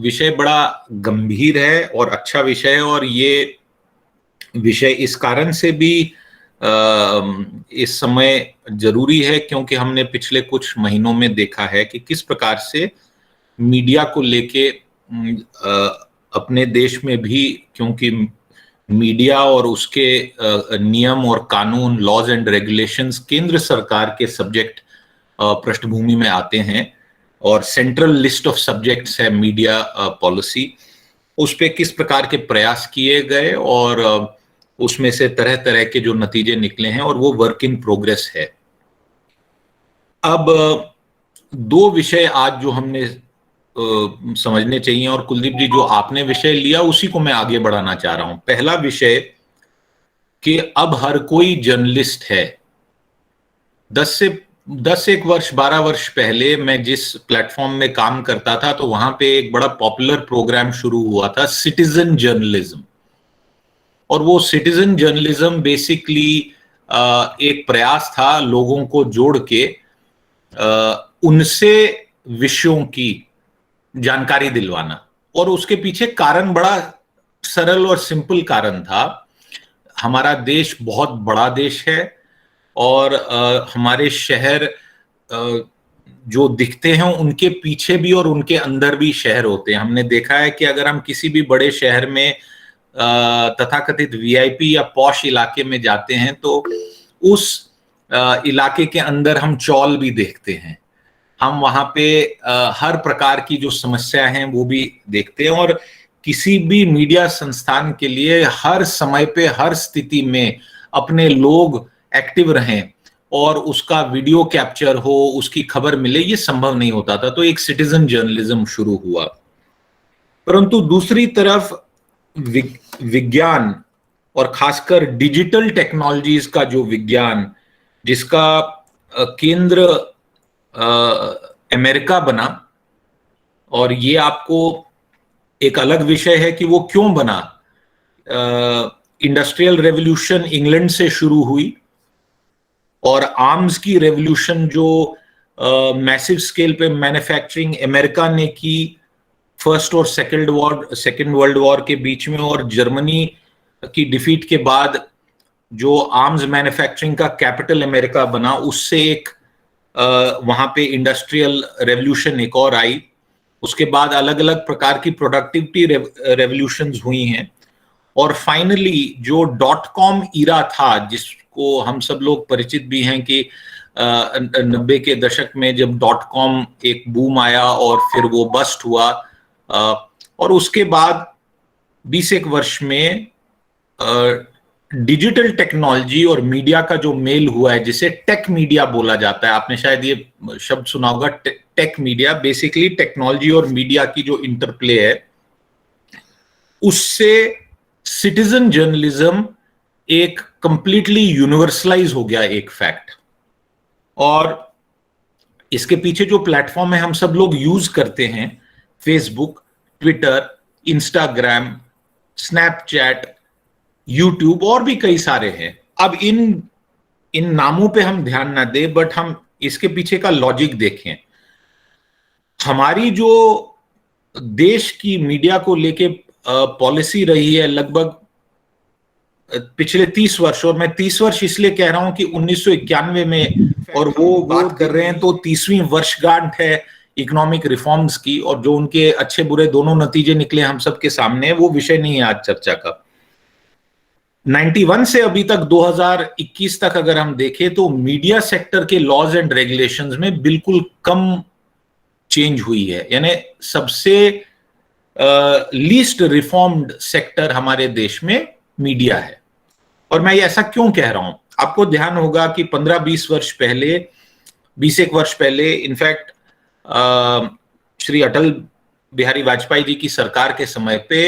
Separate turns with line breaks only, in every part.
विषय बड़ा गंभीर है और अच्छा विषय है, और ये विषय इस कारण से भी इस समय जरूरी है क्योंकि हमने पिछले कुछ महीनों में देखा है कि किस प्रकार से मीडिया को लेके अपने देश में भी, क्योंकि मीडिया और उसके नियम और कानून, लॉज एंड रेगुलेशंस केंद्र सरकार के सब्जेक्ट पृष्ठभूमि में आते हैं, और सेंट्रल लिस्ट ऑफ सब्जेक्ट्स है मीडिया पॉलिसी। उस पे किस प्रकार के प्रयास किए गए और उसमें से तरह तरह के जो नतीजे निकले हैं, और वो वर्क इन प्रोग्रेस है। अब दो विषय आज जो हमने समझने चाहिए, और कुलदीप जी जो आपने विषय लिया उसी को मैं आगे बढ़ाना चाह रहा हूं। पहला विषय कि अब हर कोई जर्नलिस्ट है। 10 वर्ष 12 वर्ष पहले मैं जिस प्लेटफॉर्म में काम करता था, तो वहां पे एक बड़ा पॉपुलर प्रोग्राम शुरू हुआ था, सिटीजन जर्नलिज्म। और वो सिटीजन जर्नलिज्म बेसिकली एक प्रयास था लोगों को जोड़ के उनसे विषयों की जानकारी दिलवाना। और उसके पीछे कारण बड़ा सरल और सिंपल कारण था। हमारा देश बहुत बड़ा देश है, और हमारे शहर जो दिखते हैं उनके पीछे भी और उनके अंदर भी शहर होते हैं। हमने देखा है कि अगर हम किसी भी बड़े शहर में तथाकथित वीआईपी या पॉश इलाके में जाते हैं, तो उस इलाके के अंदर हम चौल भी देखते हैं। हम वहां पे हर प्रकार की जो समस्या हैं वो भी देखते हैं। और किसी भी मीडिया संस्थान के लिए हर समय पे, हर स्थिति में अपने लोग एक्टिव रहें और उसका वीडियो कैप्चर हो, उसकी खबर मिले, ये संभव नहीं होता था। तो एक सिटीजन जर्नलिज्म शुरू हुआ। परंतु दूसरी तरफ विज्ञान, और खासकर डिजिटल टेक्नोलॉजीज का जो विज्ञान, जिसका केंद्र अमेरिका बना, और ये आपको एक अलग विषय है कि वो क्यों बना। इंडस्ट्रियल रेवोल्यूशन इंग्लैंड से शुरू हुई, और आर्म्स की रेवोल्यूशन जो मैसिव स्केल पे मैन्युफैक्चरिंग अमेरिका ने की फर्स्ट और सेकेंड वर्ल्ड वॉर के बीच में, और जर्मनी की डिफीट के बाद जो आर्म्स मैन्युफैक्चरिंग का कैपिटल अमेरिका बना, उससे एक वहां पे इंडस्ट्रियल रेवोल्यूशन एक और आई। उसके बाद अलग अलग प्रकार की प्रोडक्टिविटी रेवोल्यूशंस हुई हैं, और फाइनली जो .com ईरा था, जिसको हम सब लोग परिचित भी हैं कि 90 के दशक में जब .com एक बूम आया और फिर वो बस्ट हुआ, और उसके बाद 20 वर्ष में डिजिटल टेक्नोलॉजी और मीडिया का जो मेल हुआ है, जिसे टेक मीडिया बोला जाता है। आपने शायद ये शब्द सुना होगा, टेक मीडिया। बेसिकली टेक्नोलॉजी और मीडिया की जो इंटरप्ले है, उससे सिटीजन जर्नलिज्म एक कंप्लीटली यूनिवर्सलाइज हो गया, एक फैक्ट। और इसके पीछे जो प्लेटफॉर्म है हम सब लोग यूज करते हैं, Facebook, Twitter, Instagram, Snapchat, YouTube, और भी कई सारे हैं। अब इन नामों पे हम ध्यान ना दें, बट हम इसके पीछे का लॉजिक देखें। हमारी जो देश की मीडिया को लेके पॉलिसी रही है लगभग पिछले 30 वर्ष, और मैं 30 वर्ष इसलिए कह रहा हूं कि 1991 में, और वो बात कर रहे हैं तो 30वीं वर्षगांठ है इकोनॉमिक रिफॉर्म्स की, और जो उनके अच्छे बुरे दोनों नतीजे निकले हम सबके सामने, वो विषय नहीं है आज चर्चा का। 91 से अभी तक 2021 तक अगर हम देखें, तो मीडिया सेक्टर के लॉज एंड रेगुलेशंस में बिल्कुल कम चेंज हुई है। यानी सबसे लीस्ट रिफॉर्म्ड सेक्टर हमारे देश में मीडिया है। और मैं ये ऐसा क्यों कह रहा हूं, आपको ध्यान होगा कि 15-20 वर्ष पहले, 20 वर्ष पहले, इनफैक्ट श्री अटल बिहारी वाजपेयी जी की सरकार के समय पे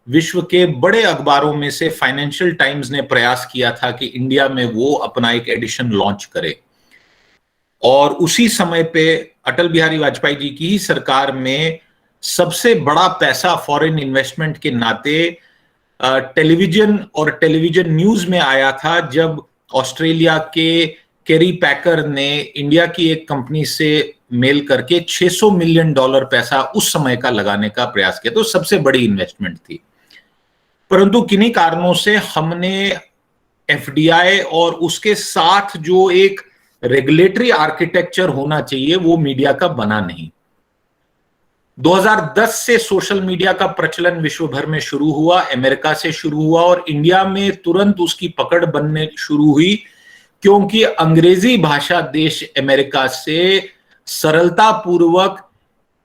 विश्व के बड़े अखबारों में से फाइनेंशियल टाइम्स ने प्रयास किया था कि इंडिया में वो अपना एक एडिशन लॉन्च करे। और उसी समय पे अटल बिहारी वाजपेयी जी की ही सरकार में सबसे बड़ा पैसा फॉरेन इन्वेस्टमेंट के नाते टेलीविजन और टेलीविजन न्यूज में आया था, जब ऑस्ट्रेलिया के केरी पैकर ने इंडिया की एक कंपनी से मेल करके $600 मिलियन पैसा उस समय का लगाने का प्रयास किया, तो सबसे बड़ी इन्वेस्टमेंट थी। परंतु किन्हीं कारणों से हमने एफडीआई और उसके साथ जो एक रेगुलेटरी आर्किटेक्चर होना चाहिए वो मीडिया का बना नहीं। 2010 से सोशल मीडिया का प्रचलन विश्व भर में शुरू हुआ, अमेरिका से शुरू हुआ और इंडिया में तुरंत उसकी पकड़ बनने शुरू हुई, क्योंकि अंग्रेजी भाषा देश अमेरिका से सरलता पूर्वक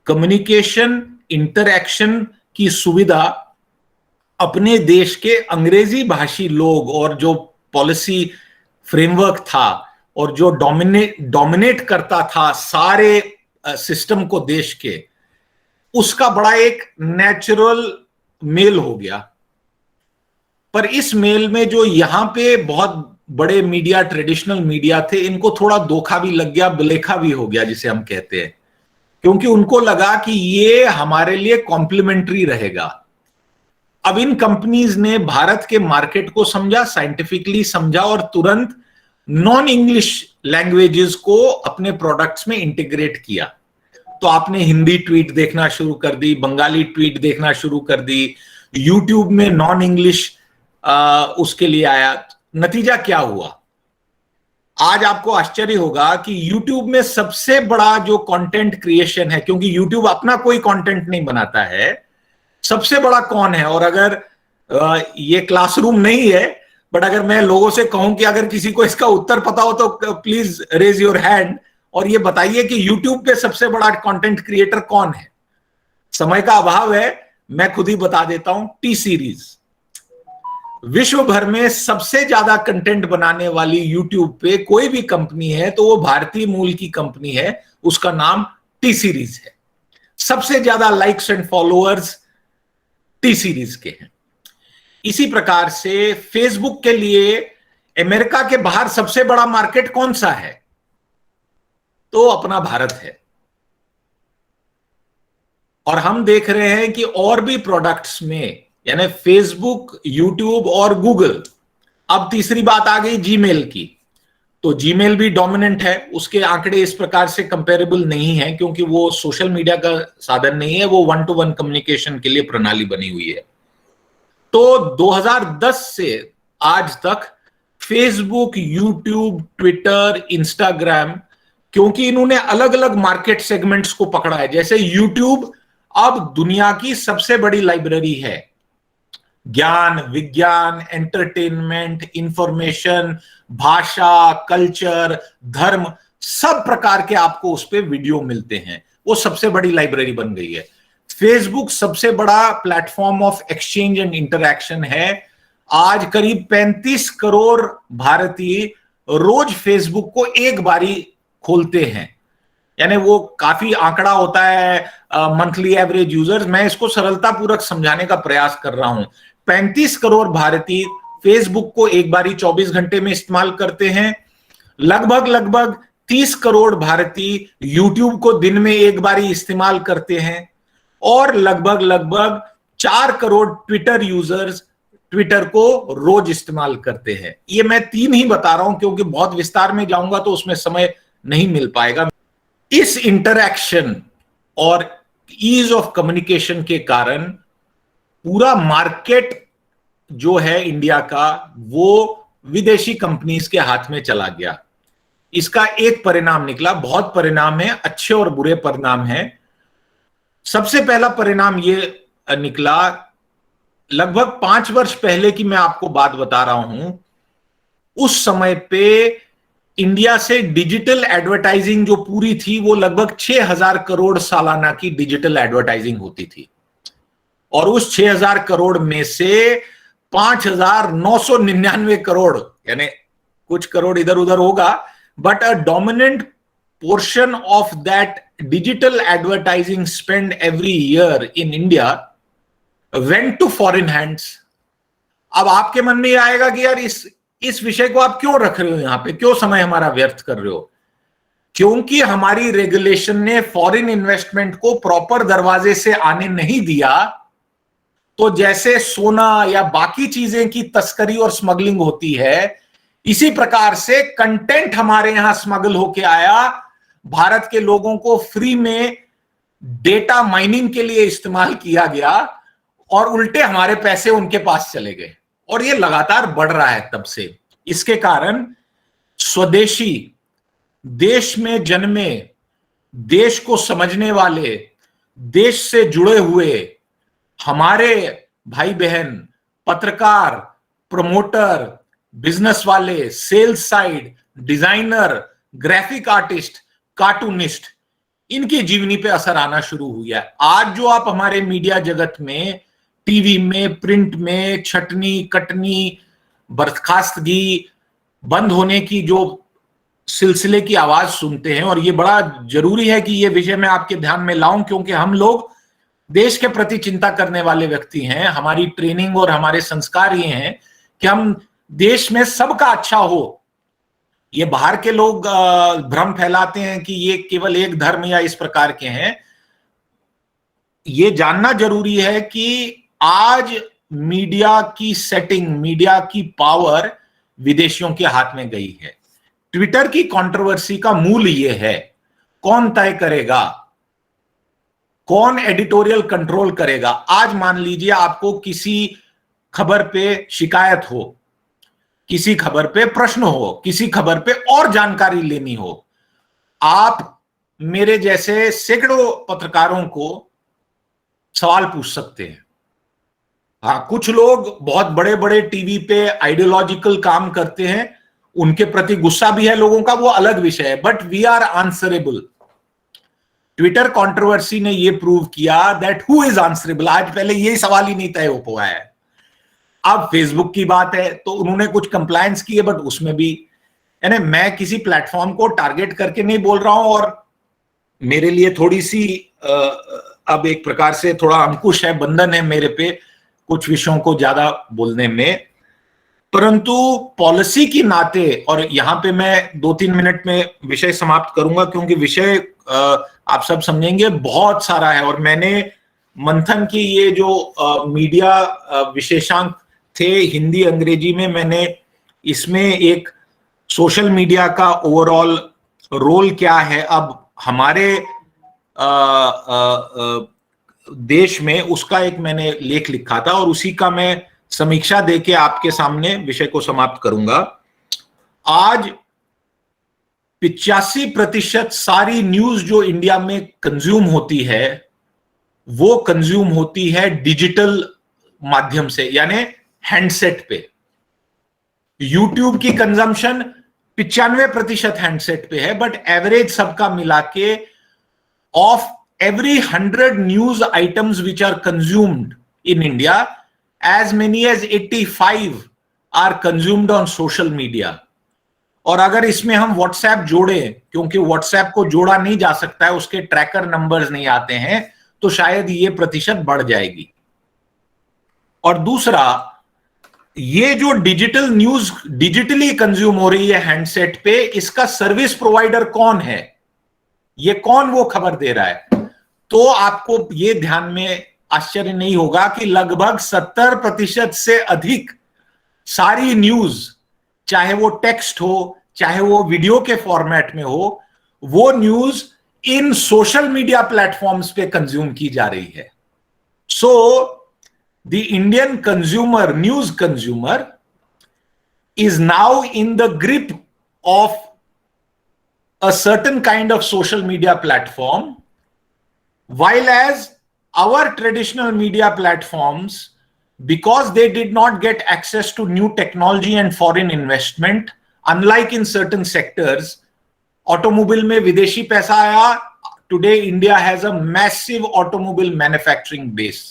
कम्युनिकेशन, इंटरैक्शन की सुविधा अपने देश के अंग्रेजी भाषी लोग और जो पॉलिसी फ्रेमवर्क था और जो डोमिनेट करता था सारे सिस्टम को देश के, उसका बड़ा एक नेचुरल मेल हो गया। पर इस मेल में जो यहां पे बहुत बड़े मीडिया, ट्रेडिशनल मीडिया थे, इनको थोड़ा धोखा भी लग गया, बलेखा भी हो गया जिसे हम कहते हैं, क्योंकि उनको लगा कि ये हमारे लिए कॉम्प्लीमेंट्री रहेगा। अब इन कंपनीज ने भारत के मार्केट को समझा, साइंटिफिकली समझा और तुरंत नॉन इंग्लिश लैंग्वेजेस को अपने प्रोडक्ट्स में इंटीग्रेट किया। तो आपने हिंदी ट्वीट देखना शुरू कर दी, बंगाली ट्वीट देखना शुरू कर दी, यूट्यूब में नॉन इंग्लिश उसके लिए आया। नतीजा क्या हुआ? आज आपको आश्चर्य होगा कि यूट्यूब में सबसे बड़ा जो कंटेंट क्रिएशन है, क्योंकि यूट्यूब अपना कोई कंटेंट नहीं बनाता है, सबसे बड़ा कौन है? और अगर ये क्लासरूम नहीं है, बट अगर मैं लोगों से कहूं कि अगर किसी को इसका उत्तर पता हो तो प्लीज रेज योर हैंड और ये बताइए कि यूट्यूब पे सबसे बड़ा कंटेंट क्रिएटर कौन है? समय का अभाव है, मैं खुद ही बता देता हूं, टी सीरीज। विश्व भर में सबसे ज्यादा कंटेंट बनाने वाली यूट्यूब पे कोई भी कंपनी है तो वो भारतीय मूल की कंपनी है, उसका नाम टी सीरीज है। सबसे ज्यादा likes and followers T series के हैं। इसी प्रकार से फेसबुक के लिए अमेरिका के बाहर सबसे बड़ा मार्केट कौन सा है? तो अपना भारत है। और हम देख रहे हैं कि और भी प्रोडक्ट्स में, यानी फेसबुक, यूट्यूब और गूगल, अब तीसरी बात आ गई जीमेल की, तो जीमेल भी डोमिनेंट है। उसके आंकड़े इस प्रकार से कंपेरेबल नहीं है क्योंकि वो सोशल मीडिया का साधन नहीं है, वो 1-to-1 कम्युनिकेशन के लिए प्रणाली बनी हुई है। तो 2010 से आज तक फेसबुक, यूट्यूब, ट्विटर, इंस्टाग्राम, क्योंकि इन्होंने अलग अलग मार्केट सेगमेंट्स को पकड़ा है। जैसे यूट्यूब अब दुनिया की सबसे बड़ी लाइब्रेरी है, ज्ञान, विज्ञान, एंटरटेनमेंट, इंफॉर्मेशन, भाषा, कल्चर, धर्म, सब प्रकार के आपको उस पे वीडियो मिलते हैं। वो सबसे बड़ी लाइब्रेरी बन गई है। फेसबुक सबसे बड़ा platform of exchange and interaction है। आज करीब 35 करोड़ भारतीय रोज फेसबुक को एक बारी खोलते हैं, यानी वो काफी आंकड़ा होता है मंथली एवरेज यूजर्स। मैं इसको सरलता पूर्वक समझाने का प्रयास कर रहा हूं। 35 करोड़ भारतीय फेसबुक को एक बारी 24 घंटे में इस्तेमाल करते हैं। लगभग 30 करोड़ भारतीय यूट्यूब को दिन में एक बारी इस्तेमाल करते हैं और लगभग 4 करोड़ ट्विटर यूजर्स ट्विटर को रोज इस्तेमाल करते हैं। ये मैं 3 ही बता रहा हूं क्योंकि बहुत विस्तार में जाऊंगा तो उसमें समय नहीं मिल पाएगा। इस इंटरैक्शन और ईज ऑफ कम्युनिकेशन के कारण पूरा मार्केट जो है इंडिया का वो विदेशी कंपनीज के हाथ में चला गया। इसका एक परिणाम निकला, बहुत परिणाम है, अच्छे और बुरे परिणाम हैं। सबसे पहला परिणाम ये निकला, लगभग 5 वर्ष पहले की मैं आपको बात बता रहा हूं, उस समय पे इंडिया से डिजिटल एडवर्टाइजिंग जो पूरी थी वो लगभग 6,000 करोड़ सालाना की डिजिटल एडवर्टाइजिंग होती थी और उस 6,000 करोड़ में से 5,999 करोड़, यानी कुछ करोड़ इधर उधर होगा, but a dominant portion of that digital advertising spend every year in India went to foreign hands. अब आपके मन में आएगा कि यार इस विषय को आप क्यों रख रहे हो यहां पे, क्यों समय हमारा व्यर्थ कर रहे हो? क्योंकि हमारी रेगुलेशन ने फॉरेन इन्वेस्टमेंट को प्रॉपर दरवाजे से आने नहीं दिया। तो जैसे सोना या बाकी चीजें की तस्करी और स्मगलिंग होती है, इसी प्रकार से कंटेंट हमारे यहां स्मगल होके आया, भारत के लोगों को फ्री में डेटा माइनिंग के लिए इस्तेमाल किया गया और उल्टे हमारे पैसे उनके पास चले गए, और ये लगातार बढ़ रहा है तब से। इसके कारण स्वदेशी, देश में जन्मे, देश को समझने वाले, देश से जुड़े हुए हमारे भाई बहन, पत्रकार, प्रमोटर, बिजनेस वाले, sales side, designer, graphic artist, cartoonist, इनकी जीवनी पे असर आना शुरू हुआ है। आज जो आप हमारे मीडिया जगत में, टीवी में, प्रिंट में छटनी कटनी, बर्खास्तगी, बंद होने की जो सिलसिले की आवाज सुनते हैं, और ये बड़ा जरूरी है कि ये विषय मैं आपके ध्यान में लाऊं, क्योंकि हम लोग देश के प्रति चिंता करने वाले व्यक्ति हैं। हमारी ट्रेनिंग और हमारे संस्कार ये हैं कि हम देश में सबका अच्छा हो। ये बाहर के लोग भ्रम फैलाते हैं कि ये केवल एक धर्म या इस प्रकार के हैं। ये जानना जरूरी है कि आज मीडिया की सेटिंग, मीडिया की पावर विदेशियों के हाथ में गई है। ट्विटर की कंट्रोवर्सी का मूल ये है, कौन तय करेगा, कौन एडिटोरियल कंट्रोल करेगा। आज मान लीजिए आपको किसी खबर पे शिकायत हो, किसी खबर पे प्रश्न हो, किसी खबर पे और जानकारी लेनी हो, आप मेरे जैसे सैकड़ों पत्रकारों को सवाल पूछ सकते हैं। हाँ, कुछ लोग बहुत बड़े बड़े टीवी पे आइडियोलॉजिकल काम करते हैं, उनके प्रति गुस्सा भी है लोगों का, वो अलग विषय है, but we are answerable. Twitter controversy ने ये प्रूव किया दैट हु इज आंसरेबल। आज पहले यही सवाल ही नहीं तय हो पाया है। अब फेसबुक की बात है तो उन्होंने कुछ कंप्लायंस की है, बट उसमें भी यानी मैं किसी प्लेटफॉर्म को टारगेट करके नहीं बोल रहा हूं, और मेरे लिए थोड़ी सी अब एक प्रकार से थोड़ा अंकुश है, बंधन है मेरे पे कुछ विषयों को ज्यादा बोलने में, परंतु पॉलिसी की नाते, और यहां पे मैं 2-3 मिनट में विषय समाप्त करूंगा, क्योंकि विषय आप सब समझेंगे बहुत सारा है। और मैंने मंथन की ये जो मीडिया विशेषांक थे हिंदी अंग्रेजी में, मैंने इसमें एक सोशल मीडिया का ओवरऑल रोल क्या है अब हमारे देश में, उसका एक मैंने लेख लिखा था, और उसी का मैं समीक्षा देके आपके सामने विषय को समाप्त करूंगा। आज 85% सारी न्यूज जो इंडिया में कंज्यूम होती है, वो कंज्यूम होती है डिजिटल माध्यम से, यानी हैंडसेट पे। यूट्यूब की कंजम्पशन 95% हैंडसेट पे है, बट एवरेज सबका मिला के of every 100 news items which are consumed in India, as many as 85 are consumed on social media. और अगर इसमें हम WhatsApp जोड़ें, क्योंकि WhatsApp को जोड़ा नहीं जा सकता है, उसके ट्रैकर नंबर्स नहीं आते हैं, तो शायद ये प्रतिशत बढ़ जाएगी। और दूसरा, ये जो डिजिटल न्यूज डिजिटली कंज्यूम हो रही है हैंडसेट पे, इसका सर्विस प्रोवाइडर कौन है, ये कौन वो खबर दे रहा है, तो आपको ये ध्यान में आश्चर्य नहीं होगा कि लगभग 70% से अधिक सारी न्यूज, चाहे वो टेक्स्ट हो, चाहे वो वीडियो के फॉर्मेट में हो, वो news in social media platforms पे कंज्यूम की जा रही है। So the Indian consumer, news consumer is now in the grip of a certain kind of social media platform, while as our traditional media platforms, because they did not get access to new technology and foreign investment, unlike in certain sectors, automobile में विदेशी पैसा आया, today India has a massive automobile manufacturing base,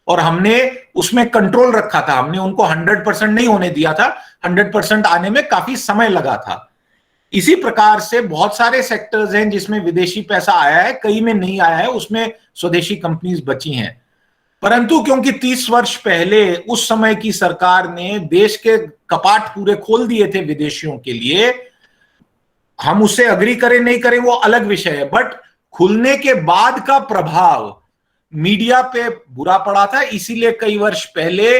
और हमने उसमें control रखा था, हमने उनको 100% नहीं होने दिया था, 100% आने में काफी समय लगा था। इसी प्रकार से बहुत सारे सेक्टर्स हैं जिसमें विदेशी पैसा आया है, कई में नहीं आया है, उसमें स्वदेशी कंपनीज बची हैं। परंतु क्योंकि 30 वर्ष पहले उस समय की सरकार ने देश के कपाट पूरे खोल दिए थे विदेशियों के लिए, हम उससे अग्री करें नहीं करें वो अलग विषय है, बट खुलने के बाद का प्रभाव मीडिया पे बुरा पड़ा था। इसीलिए कई वर्ष पहले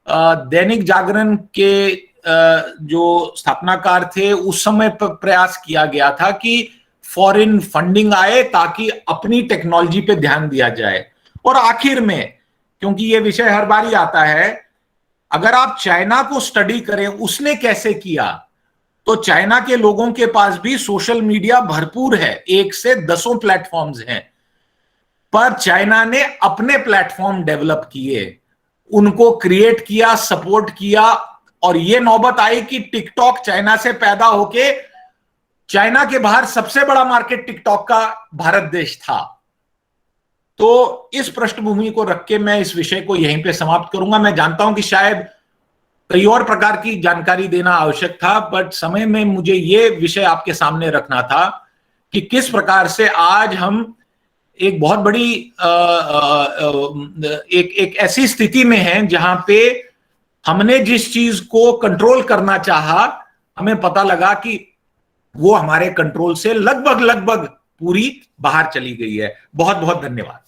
दैनिक जागरण के जो स्थापनाकार थे उस समय पर प्रयास किया गया था कि फॉरेन फंडिंग आए ताकि अपनी टेक्नोलॉजी पे ध्यान दिया जाए। और आखिर में, क्योंकि ये विषय हर बार ही आता है, अगर आप चाइना को स्टडी करें उसने कैसे किया, तो चाइना के लोगों के पास भी सोशल मीडिया भरपूर है, 1 से 10 प्लेटफॉर्म्स हैं, पर चाइना ने अपने प्लेटफॉर्म डेवलप किए, उनको क्रिएट किया, सपोर्ट किया, और यह नौबत आई कि टिकटॉक चाइना से पैदा होके चाइना के बाहर सबसे बड़ा मार्केट टिकटॉक का भारत देश था। तो इस पृष्ठभूमि को रख के मैं इस विषय को यहीं पे समाप्त करूंगा। मैं जानता हूं कि शायद कई और प्रकार की जानकारी देना आवश्यक था, बट समय में मुझे ये विषय आपके सामने रखना था कि किस प्रकार से आज हम एक बहुत बड़ी एक ऐसी स्थिति में हैं जहां पे हमने जिस चीज को कंट्रोल करना चाहा, हमें पता लगा कि वो हमारे कंट्रोल से लगभग पूरी बाहर चली गई है। बहुत बहुत धन्यवाद।